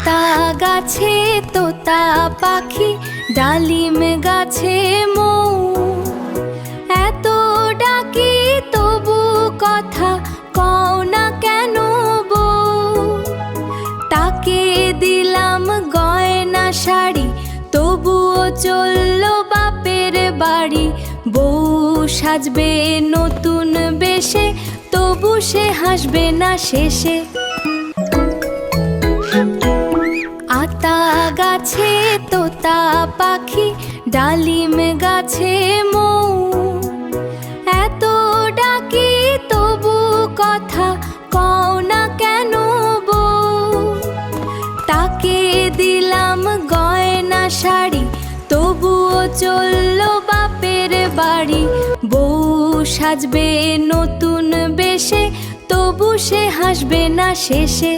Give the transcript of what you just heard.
আতা গাছে তোতা পাখি, ডালিম গাছে মৌ, এত ডাকি তবু কথা কও না কেন বউ। তাকে দিলাম গয়না শাড়ি, তবুও চললো বাপের বাড়ি। বউ সাজবে নতুন বেশে, তবু সে হাসবে না শেষে। আতা গাছে তোতা পাখি, ডালিম গাছে মৌ, এত ডাকি তবু কথা কও না কেন বউ। তাকে দিলাম গয়না শাড়ি, তবুও চললো বাপের বাড়ি। বউ সাজবে নতুন বেশে, তবু সে হাসবে না শেষে।